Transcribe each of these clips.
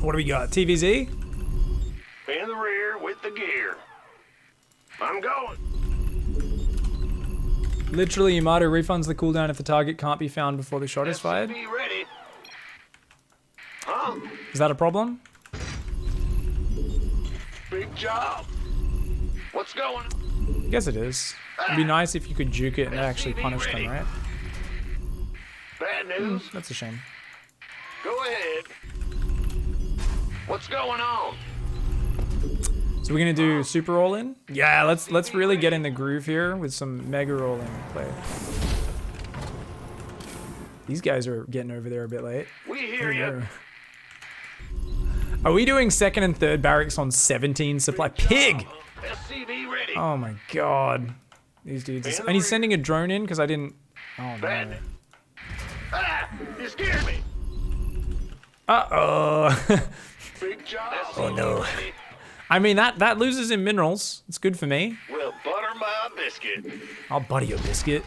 What do we got? TVZ? In the rear with the gear. I'm going. Literally, Yamato refunds the cooldown if the target can't be found before the shot is fired. Be ready. Huh? Is that a problem? Big job. What's going on? I guess it is. It'd be nice if you could juke it and actually punish them, right? Bad news. That's a shame. Go ahead. What's going on? So we're gonna do super all in? Yeah, let's really get in the groove here with some mega all in play. These guys are getting over there a bit late. We hear you. Are we doing second and third barracks on 17 supply? Pig! SCV ready. Oh my god. These dudes. And he's sending a drone in because I didn't. Oh no. Ah, you scared me. Uh-oh. Big job. Oh no. I mean, that loses in minerals. It's good for me. Well, butter my biscuit. I'll butter your biscuit.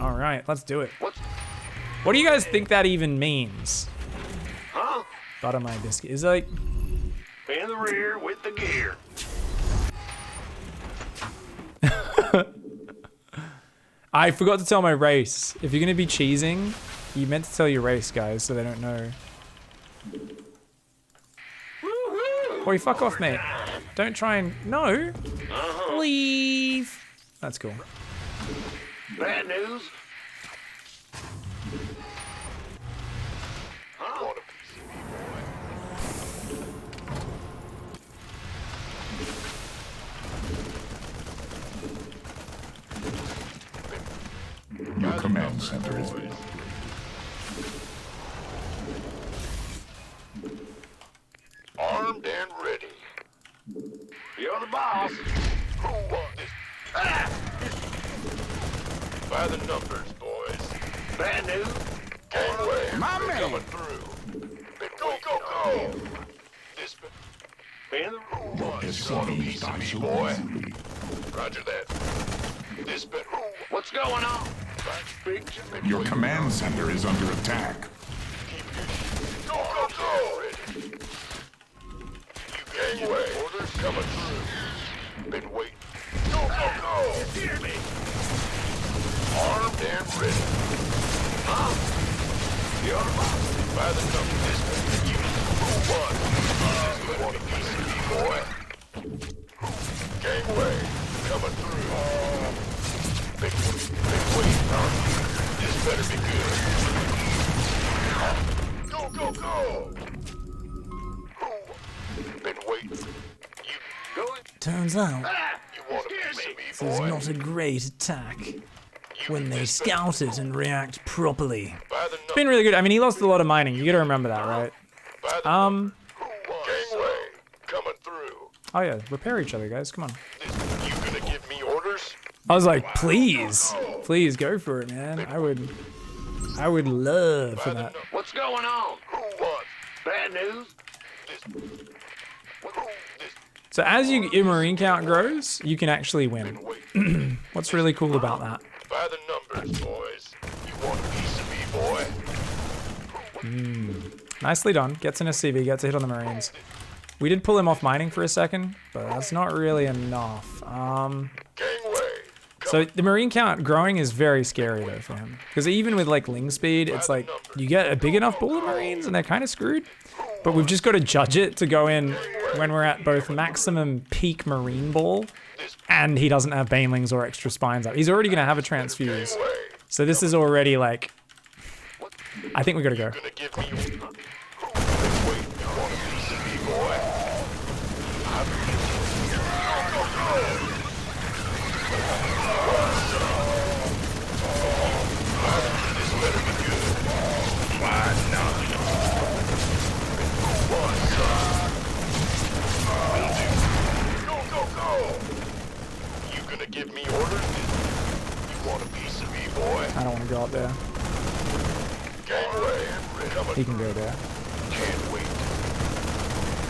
All right, let's do it. What do you guys think that even means? Huh? Butter my biscuit. Is like... In the rear with the gear. I forgot to tell my race. If you're going to be cheesing, you meant to tell your race, guys, so they don't know. Boy, fuck off, mate. Don't try and... No. Leave. That's cool. Bad news. Your command center is... Armed and ready. You're the boss. Who wants this? Ah! By the numbers, boys. Bad news. Gangway. My man. Coming through. Go. This in the room. This Want a piece of me, boy? Roger that. This bit. What's going on? Your command center is under attack. Go. Ready. You gangway. Orders coming through. Been waiting. Go. Hear me. Armed and ready. Huh? The other box. By the number. This bit. You one. This want a piece of me, boy. Gangway. Coming through. Big wait. This better be good. Go. Been waiting. You going? Turns out, You want a piece of me, this is boy? not a great attack when they scout it and react properly. By the It's been really good. I mean, he lost a lot of mining. You gotta remember that, right? Gangway. Coming through. Oh yeah, repair each other, guys. Come on. You gonna give me orders? I was like, please go for it, man. I would love for that. What's going on? Who wants? Bad news? So as your marine count grows, you can actually win. What's really cool about that? By the numbers, boys. You want a piece of me, boy? Nicely done. Gets an SCV, gets a hit on the marines. We did pull him off mining for a second, but that's not really enough. Gangway. So the marine count growing is very scary though for him. Because even with like ling speed, it's like you get a big enough pool of marines and they're kind of screwed. But we've just got to judge it to go in when we're at both maximum peak marine ball and he doesn't have banelings or extra spines up. He's already going to have a transfuse. So this is already like, I think we got to go. Gonna give me you want a piece of me, boy? This better be good. Why not? Go. You gonna give me orders? You want a piece of me, boy? I don't want to go up there. Gangway. He can go there. Can't wait.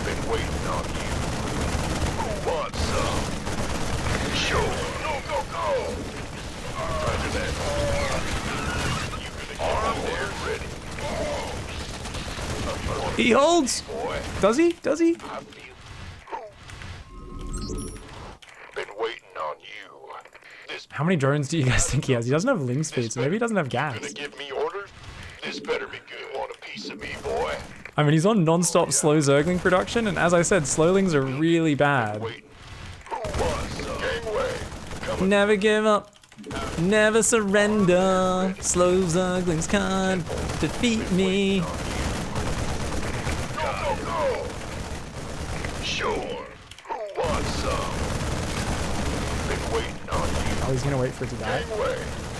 Been waiting on you. Who wants some? Sure. Go. Roger that. You gonna get armed and ready. He holds. boy. Does he? Does he? I feel. Been waiting on you. This How many drones do you guys think he has? He doesn't have ling speed, so maybe he doesn't have gonna gas. give me orders? This better be good. Want a piece of me, boy? I mean, he's on non-stop slow zergling production, and as I said, slowlings are really bad. Waiting. Who was gangway? Coming. Never give up, never surrender. Slow zerglings can't defeat me. Go, go, go. Sure. Who wants some? Been waiting on you. Oh, he's gonna wait for it to die. Gangway.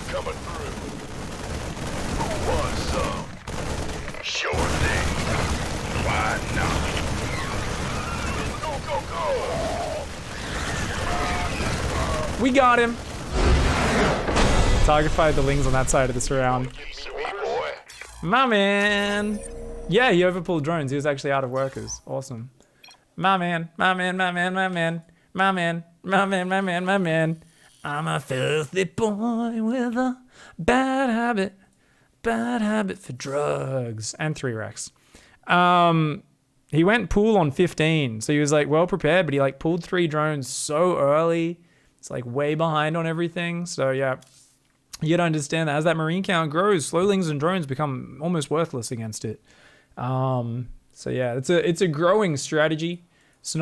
Coming through. Who wants some? Sure thing. Why not? Go, go, go. We got him. Target fired the lings on that side of this round. Piece of me, boy. My man. Yeah, he overpulled drones. He was actually out of workers. Awesome. My man, my man, my man, my man, my man, my man, my man, my man. I'm a filthy boy with a bad habit for drugs. And 3 wrecks. He went pool on 15, so he was like well prepared, but he like pulled 3 drones so early. It's like way behind on everything. So yeah, you gotta understand that as that marine count grows, slowlings and drones become almost worthless against it. So yeah, it's a growing strategy. It's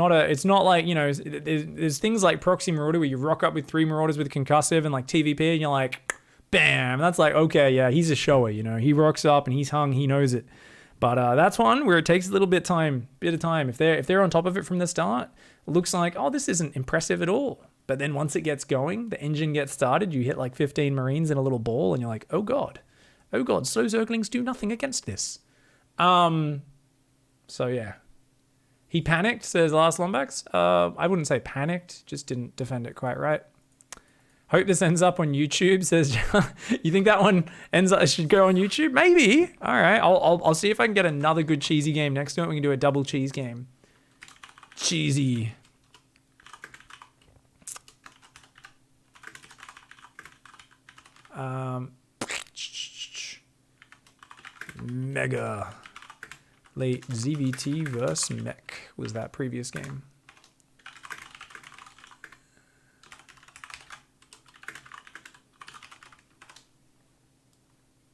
not like, you know, there's things like proxy marauder where you rock up with 3 marauders with concussive and like TVP and you're like, bam, that's like, okay, yeah, he's a shower, you know, he rocks up and he's hung, he knows it. But that's one where it takes a little bit of time. If they're on top of it from the start, it looks like, oh, this isn't impressive at all. But then once it gets going, the engine gets started, you hit like 15 Marines in a little ball, and you're like, oh god, slow zerglings do nothing against this. So yeah. He panicked, says Last Lombax. I wouldn't say panicked, just didn't defend it quite right. Hope this ends up on YouTube, says you think that one should go on YouTube? Maybe. All right, I'll see if I can get another good cheesy game next to it. We can do a double cheese game. Cheesy. Mega. Late ZVT vs. Mech was that previous game.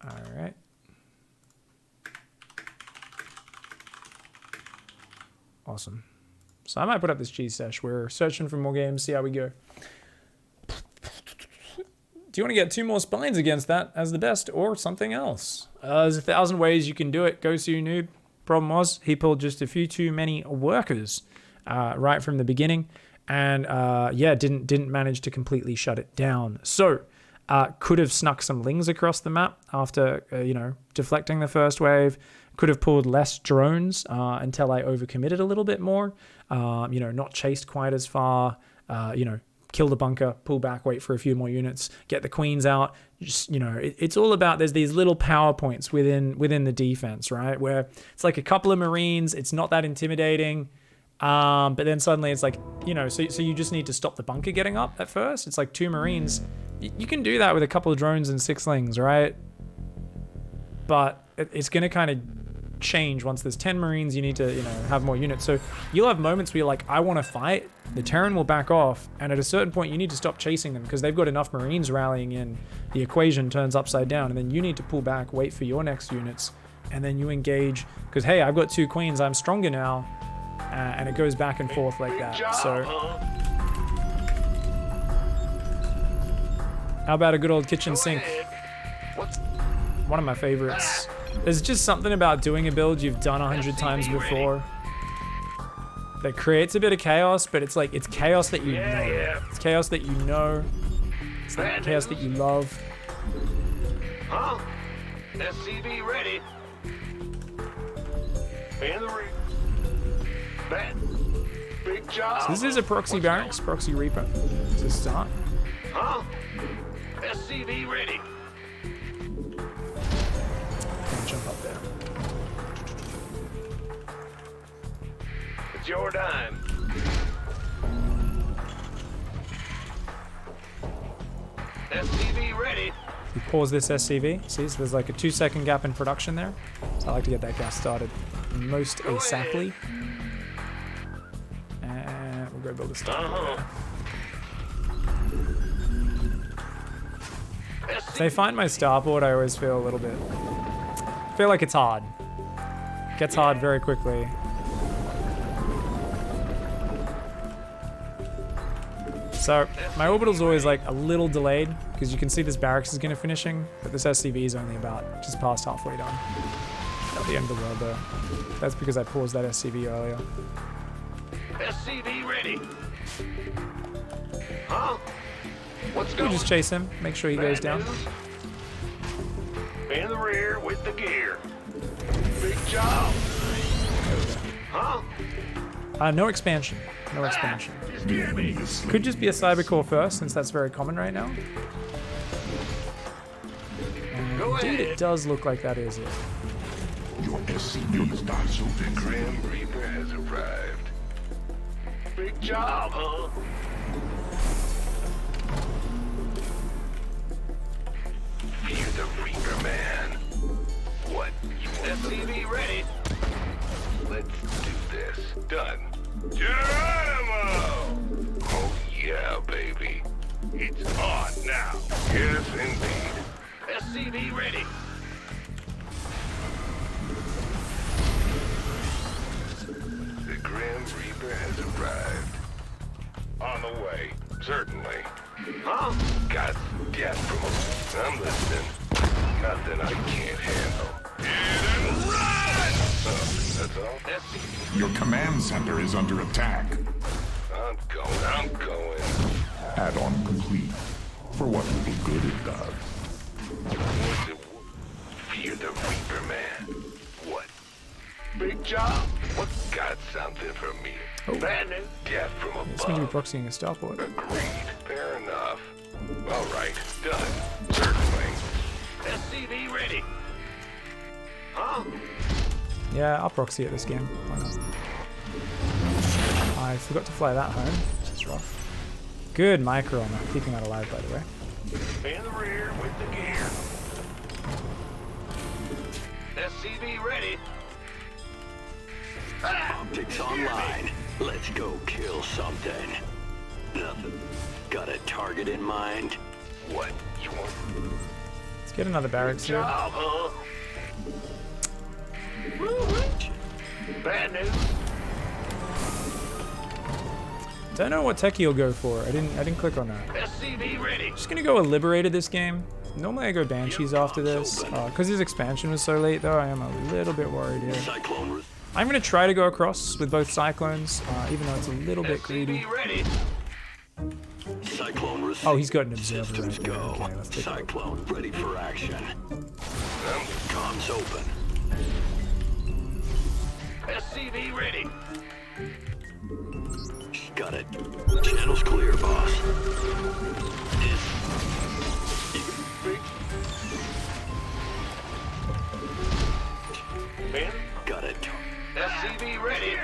All right. Awesome. So I might put up this cheese sesh. We're searching for more games, see how we go. Do you want to get 2 more spines against that as the best or something else? There's 1,000 ways you can do it. Go see noob. Problem was he pulled just a few too many workers right from the beginning, and yeah, didn't manage to completely shut it down. So could have snuck some lings across the map after you know, deflecting the first wave. Could have pulled less drones until I overcommitted a little bit more. You know, not chased quite as far. You know, kill the bunker, pull back, wait for a few more units, get the queens out. Just, you know, it's all about, there's these little power points within the defense, right? Where it's like a couple of Marines, it's not that intimidating. But then suddenly it's like, you know, so you just need to stop the bunker getting up at first. It's like 2 Marines. You can do that with a couple of drones and 6 lings, right? But it's going to kind of change once there's 10 Marines. You need to, you know, have more units. So you'll have moments where you're like, I want to fight. The Terran will back off, and at a certain point you need to stop chasing them because they've got enough Marines rallying in. The equation turns upside down, and then you need to pull back, wait for your next units, and then you engage because, hey, I've got 2 queens, I'm stronger now, and it goes back and forth like that. So how about a good old kitchen sink? One of my favorites. There's just something about doing a build you've done 100 times before that creates a bit of chaos, but it's like, it's chaos that you know. It's chaos that you know. It's like chaos that you love. Huh? SCV ready. In the ring. Bet. Big job. So this is a proxy barracks, proxy reaper to start. Huh? SCV ready. Jump up there. It's your dime. SCV ready. We pause this SCV. See, so there's like a 2-second gap in production there. So I like to get that gas started most ASAPly. And we'll go build a starport. If they find my starport, I always feel a little bit... I feel like it's hard. Gets hard very quickly. So, my orbital's always like a little delayed, because you can see this barracks is going to finishing, but this SCV is only about just past halfway done. At the end of the world though. That's because I paused that SCV earlier. SCV ready. Huh? What's We going? just chase him, make sure he goes down. In the rear with the gear. Big job. Huh? No expansion. No expansion. The enemy is slain. Could just be a cybercore first, since that's very common right now. And Go indeed, ahead. it does look like that is it. Your SCV is not so The big. Grim Reaper has arrived. Big job, huh? Fear the Reaper, man. What? You want SCV ready? Let's do this. Done. Geronimo! Oh yeah, baby. It's on now. Yes, indeed. SCV ready. The Grim Reaper has arrived. On the way, certainly. Huh? Got death from him. I'm listening. Nothing I can't handle. Hit and run! That's all? SCV. Your command center is under attack. I'm going. Add-on complete. For what little good it does. What's it? Fear the Reaper, man. What? Big job? What? Got something for me. Oh. Bad news? Death from above. It's going to be proxying a starport. Agreed. Fair enough. All right. Done. Certainly. SCV ready. Huh? Yeah, I'll proxy it this game. Why not? I forgot to fly that home, which is rough. Good micro on that, keeping that alive, by the way. In the rear with the gear. SCV ready. Optics online. Let's go kill something. Nothing. Got a target in mind? What? You want? Let's get another barracks here. Job, huh? Bad news. Don't know what tech he'll go for. I didn't click on that. SCV ready. Just gonna go a Liberated this game. Normally I go Banshees after this. Because his expansion was so late though, I am a little bit worried here. Cyclone. I'm gonna try to go across with both Cyclones, even though it's a little bit greedy. SCV ready. Cyclone receipt. Oh, he's got an observer Systems right there. go. Okay, let's take a look. Cyclone ready for action. Comms open. SCV ready. Got it. Channel's clear, boss. Ben, Got it. SCV ready.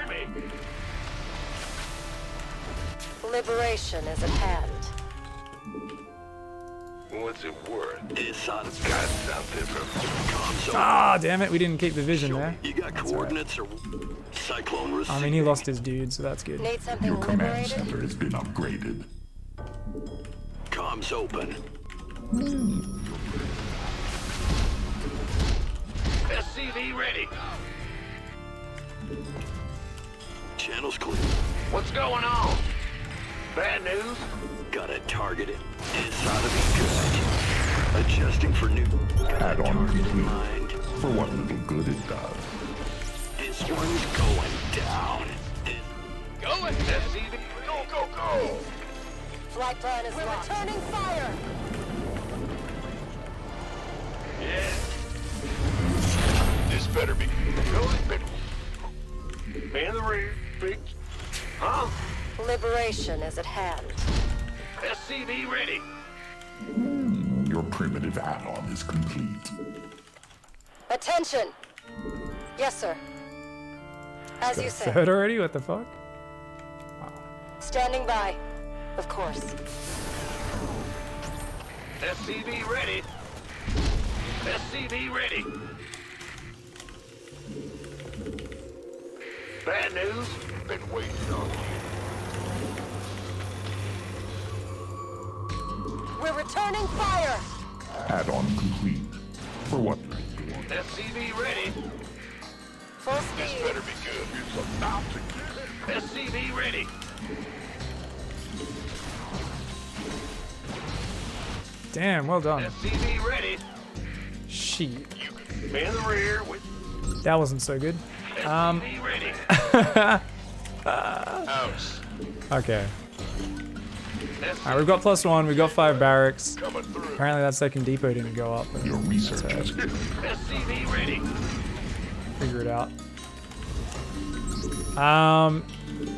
Liberation is at hand. What's it worth? It's on. Got something for me. Comms open. Ah, damn it, we didn't keep the vision there. You got coordinates or cyclone receipt? I mean, he lost his dude, so that's good. Need something Your command liberated? center has been upgraded. Comms open. SCV ready. Channel's clear. What's going on? Bad news? Got it targeted. This ought to be good. Adjusting for new. Got a Add-on target in complete. mind. For what little good it does. This one's going down. Going. SCV. Go, go, go. Flight plan is locked. Returning fire! Yeah. This better be. Going. In the rear. Big. Huh? Liberation is at hand. SCV ready. Your primitive add-on is complete. Attention! Yes, sir. As you said, Third already? What the fuck? standing by. Of course. SCV ready. SCV ready. Bad news? Been waiting on you. We're returning fire! Add-on complete. For what? SCV ready. Full This speed. better be good. It's about to get it. SCV ready. Damn, well done. SCV ready. Shit. In the rear with That wasn't so good. SCV ready. Ouch. Okay. Alright, we've got +1, we've got 5 barracks. Coming through. Apparently that second depot didn't go up, but Your research has SCV ready. figure it out.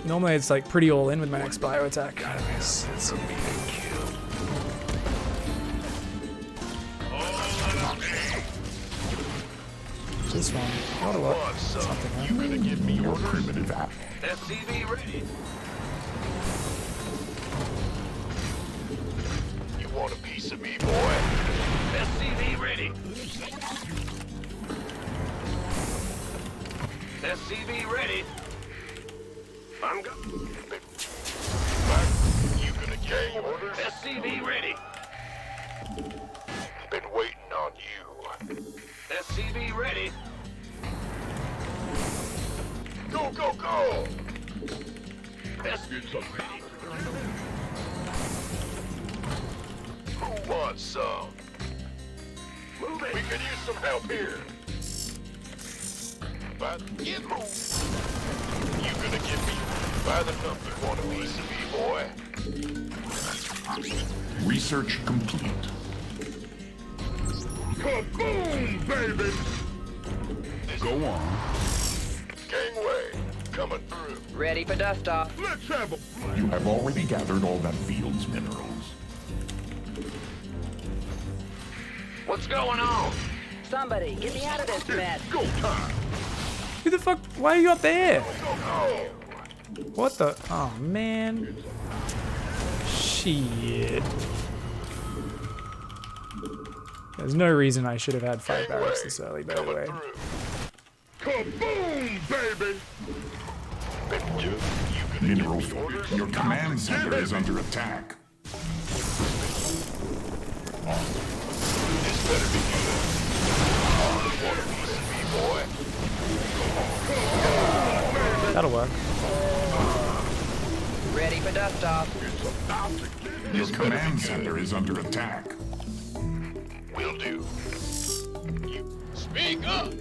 Normally it's like pretty all in with my next bio attack. This one, not a lot. Come on, son. Something, huh? You gonna give me your orders? primitive app. SCV ready. You want a piece of me, boy? SCV ready. SCV ready. I'm go. You gonna get orders? SCV ready. Been waiting on you. SCV ready. Go, go, go! SCV ready. Who wants some? Move We it. could use some help here. But get moved. You gonna give me by the number? Want a piece of me, boy? Research complete. Kaboom, baby! Go on. Gangway, coming through. Ready for dust off. Let's have a... You have already gathered all that field's minerals. What's going on? Somebody, get me out of this mess. Go time! Who the fuck? Why are you up there? Go, go! What the? Oh man. Shit. There's no reason I should have had 5 barracks this early, by the way. Kaboom, baby! You gonna Mineral give me orders? field. Your command center is under attack. This better be good. Want a piece of me, boy? That'll work. Ready for dust off. It's about to get it. Your This better be command good. center is under attack. Will do. You speak up.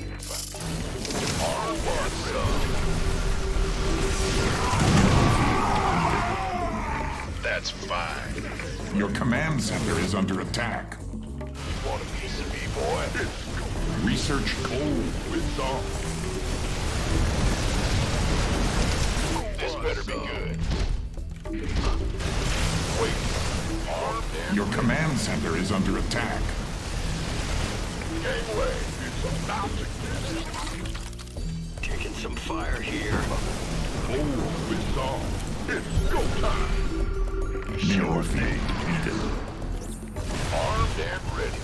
All one, son. That's fine. Your command center is under attack. Want a piece of me, boy? Research cold. With all. This better be good. Wait. Armed and Your command center is under attack. gangway. It's about to get it. Taking some fire here. Oh, it's on. It's go time. Mineral field depleted. Armed and ready.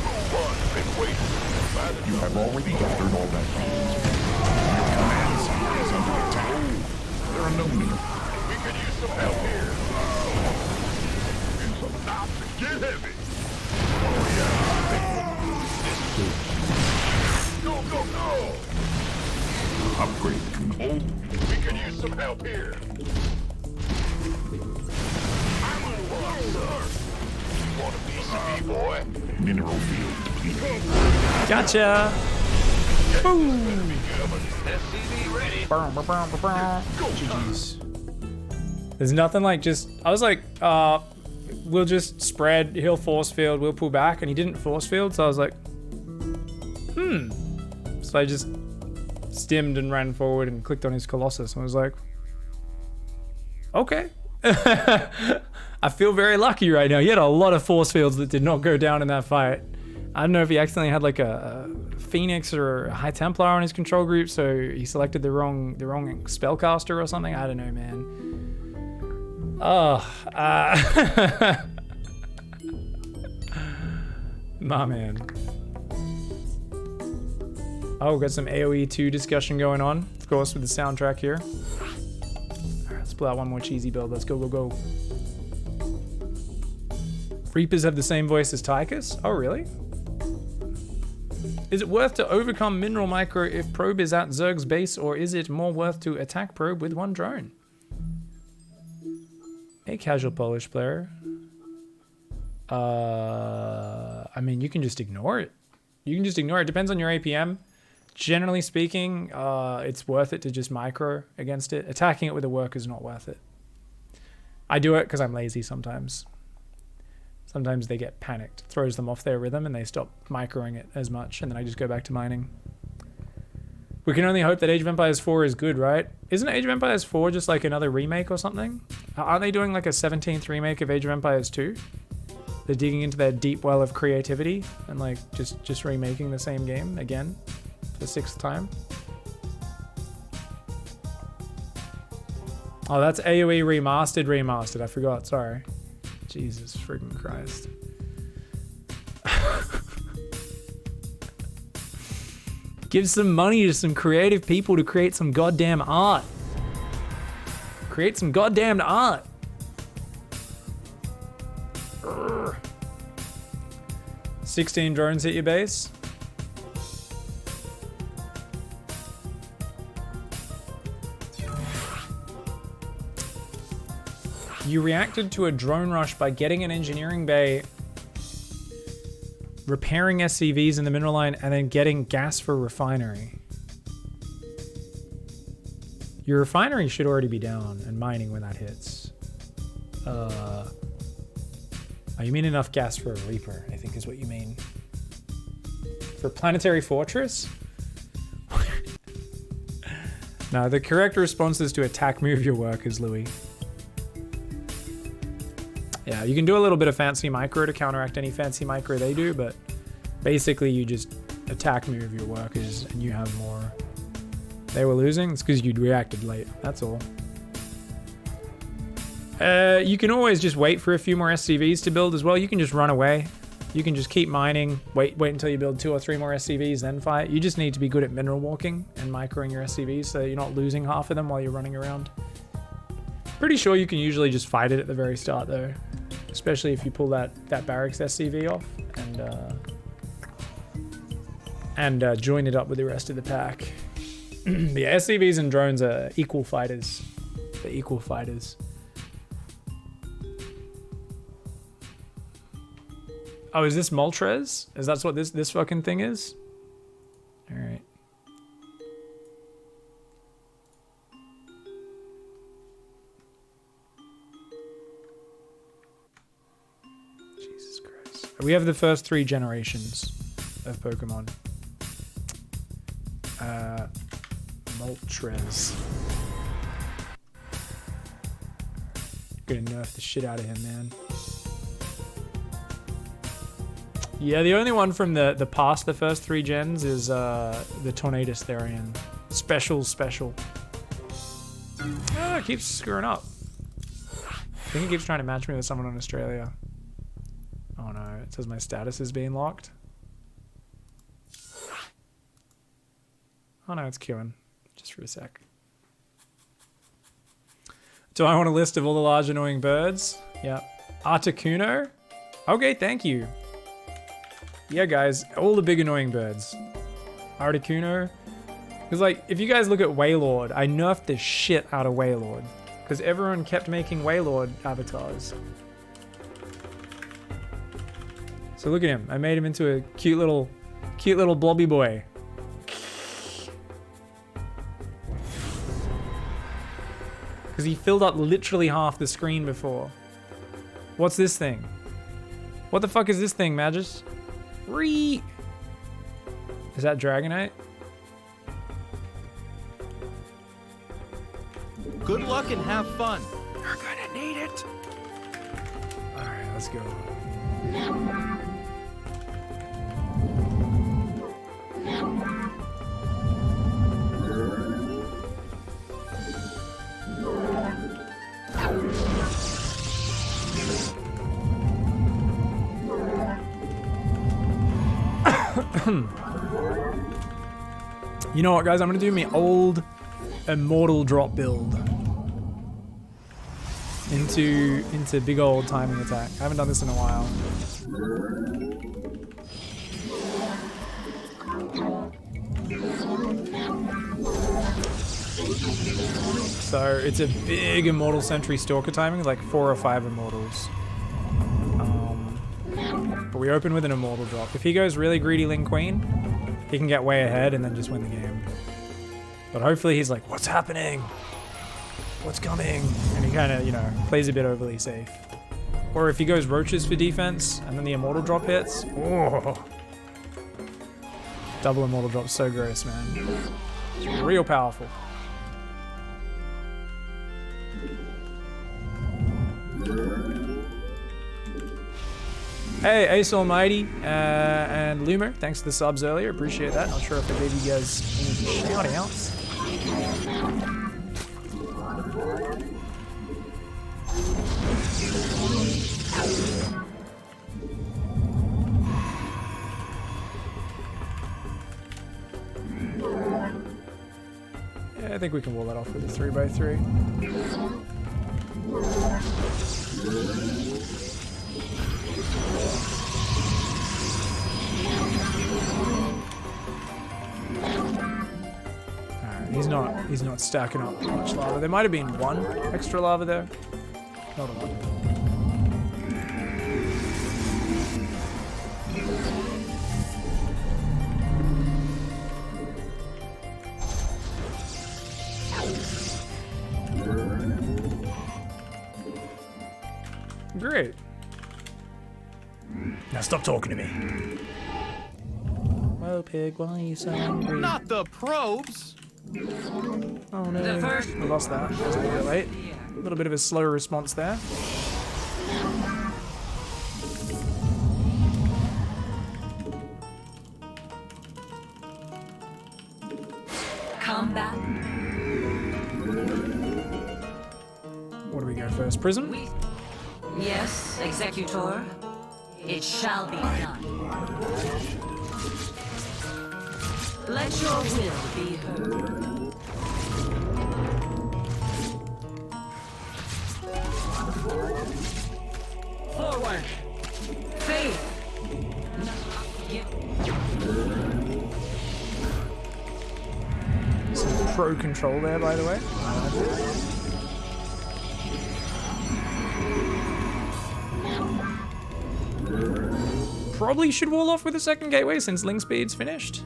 Move on. Been waiting. By the You have already gathered all that field's minerals. Your command center is under attack. There are no minerals. We could use some help here. It's about to get heavy. Oh, yeah. Go, go, go! Upgrade complete. We could use some help here. I'm on one, sir. You want a piece of me, boy? Mineral field depleted. Gotcha. SCV ready. GG's. There's nothing like just. I was like, we'll just spread. He'll force field. We'll pull back, and he didn't force field. So I was like, So I just stimmed and ran forward and clicked on his Colossus and was like, okay. I feel very lucky right now. He had a lot of force fields that did not go down in that fight. I don't know if he accidentally had like a Phoenix or a High Templar on his control group, so he selected the wrong spellcaster or something. I don't know, man. My man. Oh, got some AoE 2 discussion going on, of course, with the soundtrack here. All right, let's pull out one more cheesy build. Let's go, go, go. Reapers have the same voice as Tychus? Oh, really? Is it worth to overcome Mineral Micro if Probe is at Zerg's base, or is it more worth to attack Probe with one drone? A casual Polish player. I mean, you can just ignore it. You can just ignore it. Depends on your APM. Generally speaking, it's worth it to just micro against it. Attacking it with a work is not worth it. I do it because I'm lazy sometimes. Sometimes they get panicked. Throws them off their rhythm and they stop microing it as much, and then I just go back to mining. We can only hope that Age of Empires 4 is good, right? Isn't Age of Empires 4 just like another remake or something? Aren't they doing like a 17th remake of Age of Empires 2? They're digging into their deep well of creativity and like just remaking the same game again for the 6th time. Oh, that's AoE remastered. I forgot, sorry. Jesus freaking Christ. Give some money to some creative people to create some goddamn art. Create some goddamn art. Urgh. 16 drones hit your base. You reacted to a drone rush by getting an engineering bay, repairing SCVs in the mineral line, and then getting gas for refinery. Your refinery should already be down and mining when that hits. Oh, you mean enough gas for a Reaper, I think is what you mean. For Planetary Fortress? No, the correct response is to attack move your workers, Louis. Yeah, you can do a little bit of fancy micro to counteract any fancy micro they do, but basically you just attack move your workers and you have more. They were losing, it's because you'd reacted late, that's all. You can always just wait for a few more SCVs to build as well. You can just run away. You can just keep mining, wait until you build 2 or 3 more SCVs, then fight. You just need to be good at mineral walking and microing your SCVs so you're not losing half of them while you're running around. Pretty sure you can usually just fight it at the very start though. Especially if you pull that barracks SCV off and join it up with the rest of the pack. The SCVs and drones are equal fighters. They're equal fighters. Oh, is this Moltres? Is that what this fucking thing is? All right. Jesus Christ. We have the first 3 generations of Pokemon. Moltres. Gonna nerf the shit out of him, man. Yeah, the only one from the past, the first 3 gens, is the Tornadus Therian. Special. Oh, it keeps screwing up. I think it keeps trying to match me with someone in Australia. Oh no, it says my status is being locked. Oh no, it's queuing. Just for a sec. Do I want a list of all the large annoying birds? Yeah. Articuno? Okay, thank you. Yeah, guys, all the big annoying birds. Articuno. Because, like, if you guys look at Wailord, I nerfed the shit out of Wailord. Because everyone kept making Wailord avatars. So look at him. I made him into a cute little blobby boy. Because he filled up literally half the screen before. What's this thing? What the fuck is this thing, Magus? Is that Dragonite? Good luck and have fun. You're gonna need it. Alright, let's go. You know what, guys? I'm gonna do my old immortal drop build into big old timing attack. I haven't done this in a while. So it's a big immortal sentry stalker timing, like 4 or 5 immortals. But we open with an immortal drop. If he goes really greedy Ling Queen, he can get way ahead and then just win the game. But hopefully he's like, what's happening? What's coming? And he kind of, you know, plays a bit overly safe. Or if he goes roaches for defense and then the immortal drop hits, oh. Double immortal drop, so gross, man. It's real powerful. Hey, Ace Almighty and Loomer, thanks for the subs earlier. Appreciate that. Not sure if I gave you guys any shout outs. Yeah, I think we can wall that off with a 3x3. Alright, he's not stacking up much lava. There might have been 1 extra lava there. Not a lot. Great. Now stop talking to me. Well, Pig, why are you so angry? Not the probes. Oh no, I lost that. That was a little bit late. A little bit of a slow response there. Combat. What do we go first? Prism? Yes, Executor. It shall be done. Let your will be heard. Forward. Faith. Some pro control there, by the way. Probably should wall off with a second gateway since Ling Speed's finished.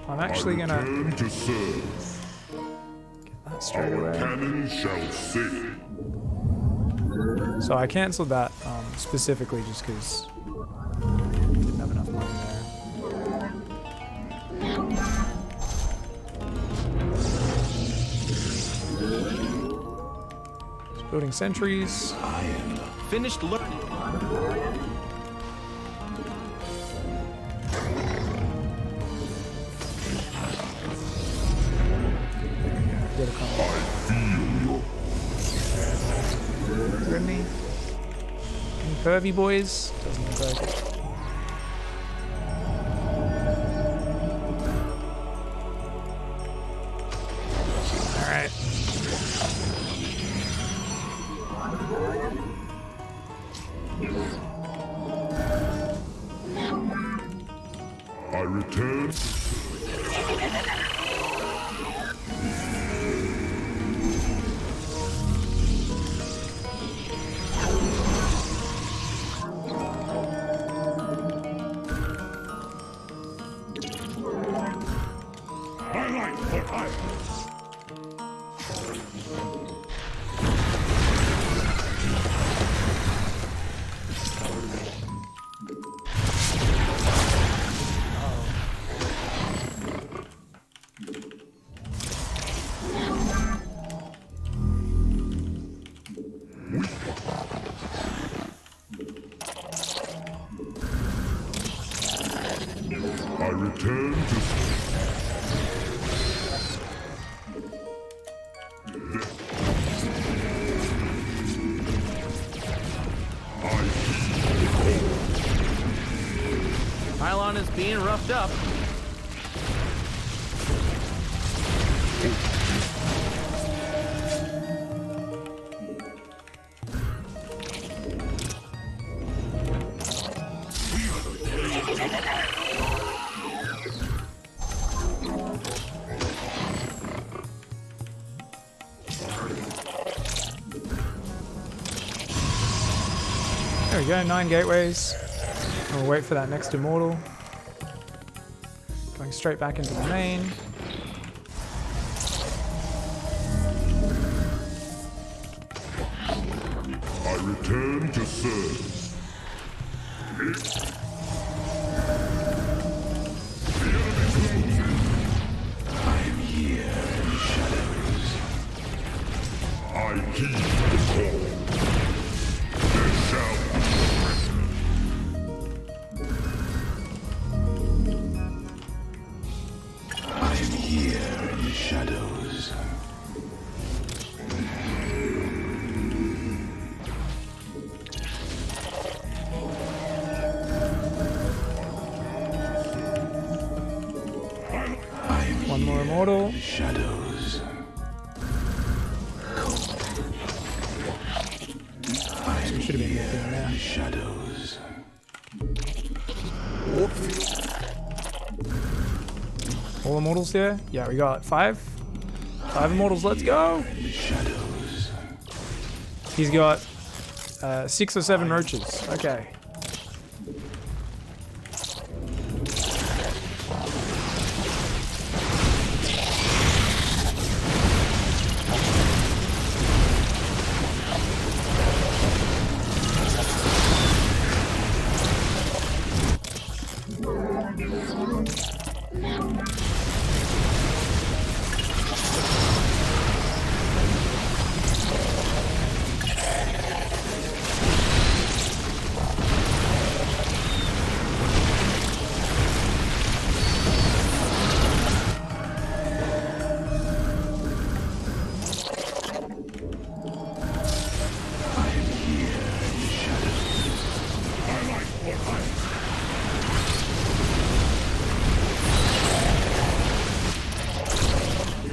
I'm actually gonna Return to serve. get that straight away. Cannon shall sing. So I cancelled that specifically just because didn't have enough money there. Just building sentries. Finished learning. Get a combo. Any pervy boys? Doesn't look like it. Alright. I return. Highlight for hire. I return to being roughed up. There we go, 9 gateways. We'll wait for that next immortal. Going straight back into the main. I return to serve. I am here in shadows. I heed the call. There shall I am here in the shadows. One more immortal. Shadows. We should have been here there. Shadows. All immortals here? Yeah, we got 5. 5 immortals, let's go! Shadows. He's got 6 or 7 roaches. Okay.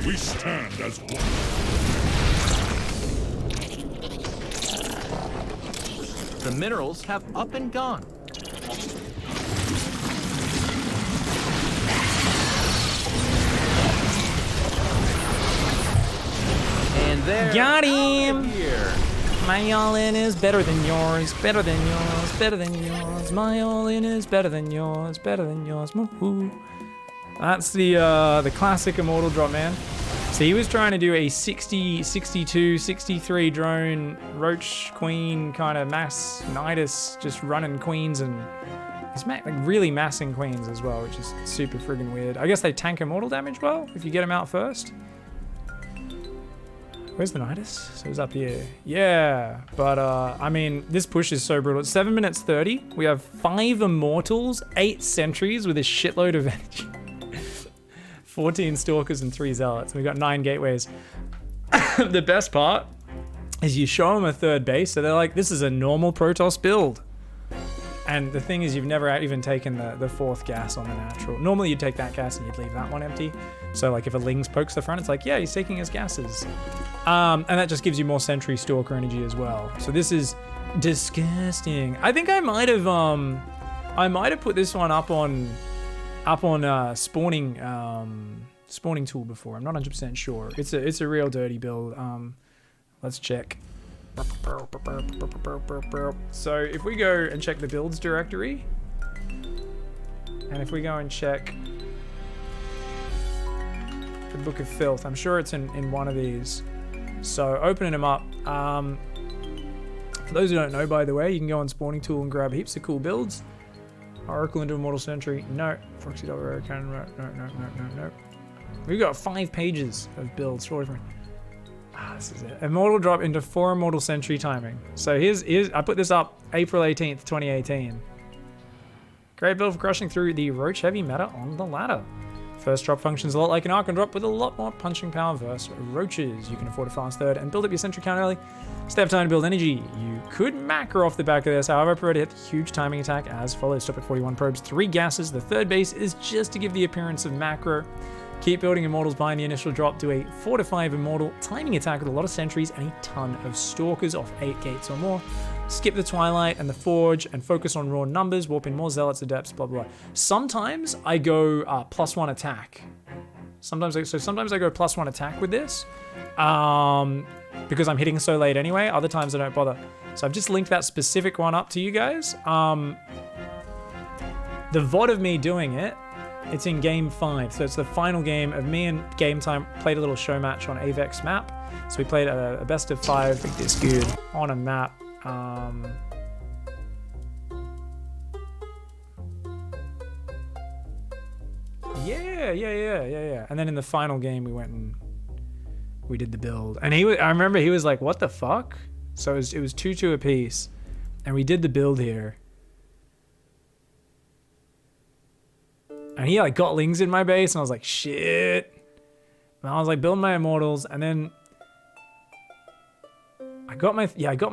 We stand as one. The minerals have up and gone. And there. Got him! Here. My all-in is better than yours, better than yours, better than yours. My all-in is better than yours, better than yours. Woohoo! That's the classic immortal drop, man. So he was trying to do a 60, 62, 63 drone roach queen kind of mass nidus, just running queens, and he's like really massing queens as well, which is super friggin' weird. I guess they tank immortal damage well if you get them out first. Where's the nidus? So it's up here. Yeah, but I mean, this push is so brutal. It's 7 minutes 30. We have 5 immortals, 8 sentries with a shitload of energy. 14 stalkers and 3 zealots. And we've got 9 gateways. The best part is you show them a third base, so they're like, this is a normal Protoss build. And the thing is, you've never even taken the 4th gas on the natural. Normally you'd take that gas and you'd leave that one empty. So like if a Lings pokes the front, it's like, yeah, he's taking his gases. And that just gives you more sentry stalker energy as well. So this is disgusting. I think I might have put this one up on spawning tool before. I'm not 100% sure. It's a real dirty build. Let's check. So if we go and check the builds directory, and if we go and check the Book of Filth, I'm sure it's in one of these. So opening them up. For those who don't know, by the way, you can go on spawning tool and grab heaps of cool builds. Oracle into Immortal Sentry. No. Proxy double arrow cannon. No. We've got 5 pages of builds. 4 different. This is it. Immortal drop into 4 Immortal Sentry timing. So here's I put this up April 18th, 2018. Great build for crushing through the roach heavy meta on the ladder. First drop functions a lot like an Archon drop with a lot more punching power versus roaches. You can afford a fast third and build up your sentry count early. Stay have time to build energy. You could macro off the back of this, however, I prefer to hit the huge timing attack as follows. Stop at 41 probes, 3 gases. The third base is just to give the appearance of macro. Keep building immortals behind the initial drop. Do a 4 to 5 immortal timing attack with a lot of sentries and a ton of stalkers off 8 gates or more. Skip the Twilight and the Forge and focus on raw numbers, warp in more Zealots, Adepts, blah, blah, blah. Sometimes I go +1 attack. Sometimes I go +1 attack with this because I'm hitting so late anyway. Other times I don't bother. So I've just linked that specific one up to you guys. The VOD of me doing it, it's in game 5. So it's the final game of me and Game Time played a little show match on Avex map. So we played a best of 5, I think this good, on a map. Yeah. And then in the final game, we went and we did the build. And I remember he was like, "What the fuck?" So it was 2-2 apiece, and we did the build here. And he like got lings in my base, and I was like, "Shit!" And I was like building my immortals, and then I got my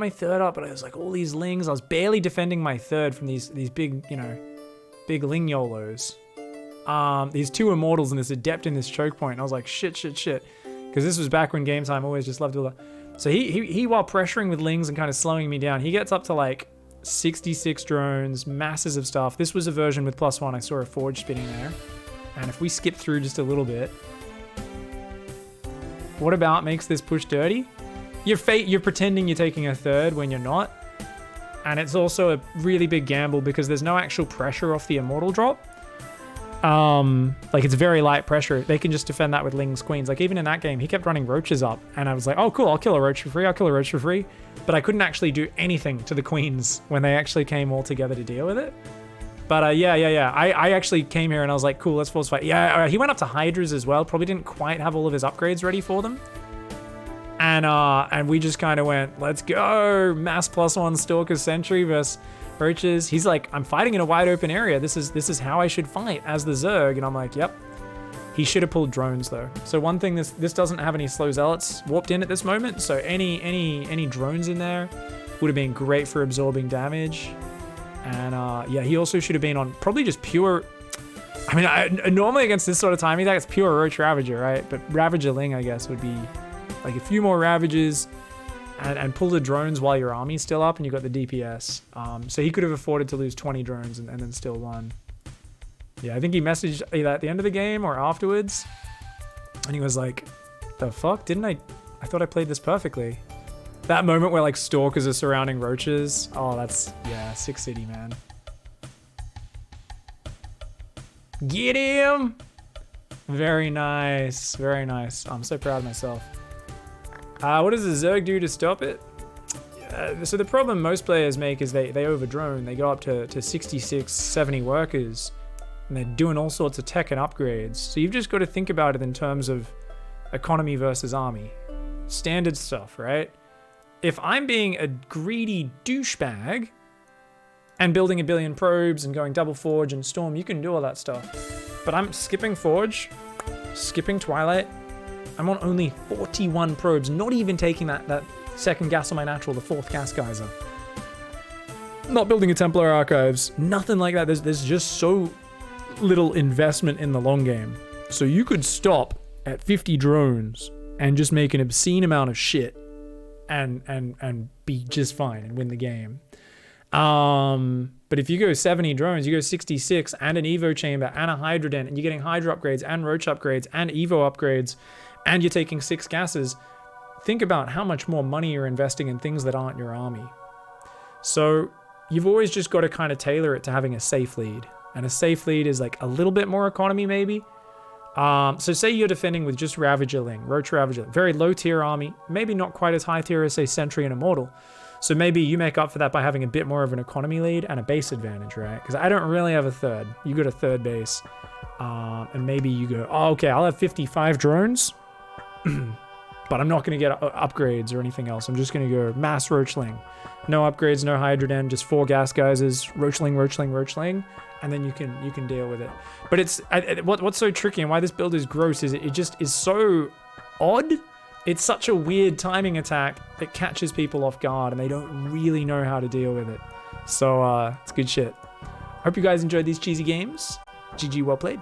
third up, but I was like all these lings. I was barely defending my third from these big, big ling yolos. These 2 immortals and this adept in this choke point. And I was like, shit. Because this was back when Game Time always just loved all that. So he while pressuring with lings and kind of slowing me down, he gets up to like 66 drones, masses of stuff. This was a version with +1. I saw a Forge spinning there. And if we skip through just a little bit, what about makes this push dirty? You're pretending you're taking a third when you're not. And it's also a really big gamble because there's no actual pressure off the immortal drop. Like it's very light pressure. They can just defend that with lings, queens. Like even in that game, he kept running roaches up and I was like, oh cool, I'll kill a roach for free. But I couldn't actually do anything to the queens when they actually came all together to deal with it. But yeah. I actually came here and I was like, cool, let's force fight. Yeah, he went up to Hydras as well. Probably didn't quite have all of his upgrades ready for them. And we just kind of went, let's go. Mass +1 Stalker Sentry versus roaches. He's like, I'm fighting in a wide open area. This is how I should fight as the Zerg. And I'm like, yep. He should have pulled drones though. So one thing, this doesn't have any slow zealots warped in at this moment. So any drones in there would have been great for absorbing damage. And yeah, he also should have been on probably just pure. I mean, normally against this sort of timing attack, it's pure Roach Ravager, right? But Ravager Ling, I guess, would be like a few more Ravages and pull the drones while your army's still up and you got the DPS. So he could have afforded to lose 20 drones and then still won. Yeah, I think he messaged either at the end of the game or afterwards. And he was like, the fuck? I thought I played this perfectly. That moment where like stalkers are surrounding roaches. Oh, that's, yeah, Sick City, man. Get him! Very nice, very nice. I'm so proud of myself. What does the Zerg do to stop it? So the problem most players make is they over-drone. They go up to 66, 70 workers. And they're doing all sorts of tech and upgrades. So you've just got to think about it in terms of economy versus army. Standard stuff, right? If I'm being a greedy douchebag and building a billion probes and going double Forge and Storm, you can do all that stuff. But I'm skipping Forge, skipping Twilight. I'm on only 41 probes, not even taking that second gas on my natural, the fourth gas geyser. Not building a Templar Archives, nothing like that. There's just so little investment in the long game. So you could stop at 50 drones and just make an obscene amount of shit and be just fine and win the game. But if you go 70 drones, you go 66 and an Evo chamber and a Hydra den, and you're getting Hydra upgrades and Roach upgrades and Evo upgrades, and you're taking 6 gases, think about how much more money you're investing in things that aren't your army. So you've always just got to kind of tailor it to having a safe lead. And a safe lead is like a little bit more economy maybe. So say you're defending with just Ravager Ling, Roach Ravager, very low tier army, maybe not quite as high tier as say Sentry and Immortal. So maybe you make up for that by having a bit more of an economy lead and a base advantage, right? Because I don't really have a third. You got a third base. And maybe you go, oh, okay, I'll have 55 drones. but I'm not gonna get upgrades or anything else. I'm just gonna go mass roachling. No upgrades, no hydroden, just 4 gas geysers, roachling, and then you can deal with it. But it's what's so tricky and why this build is gross is it just is so odd. It's such a weird timing attack that catches people off guard and they don't really know how to deal with it. So it's good shit. Hope you guys enjoyed these cheesy games. GG, well played.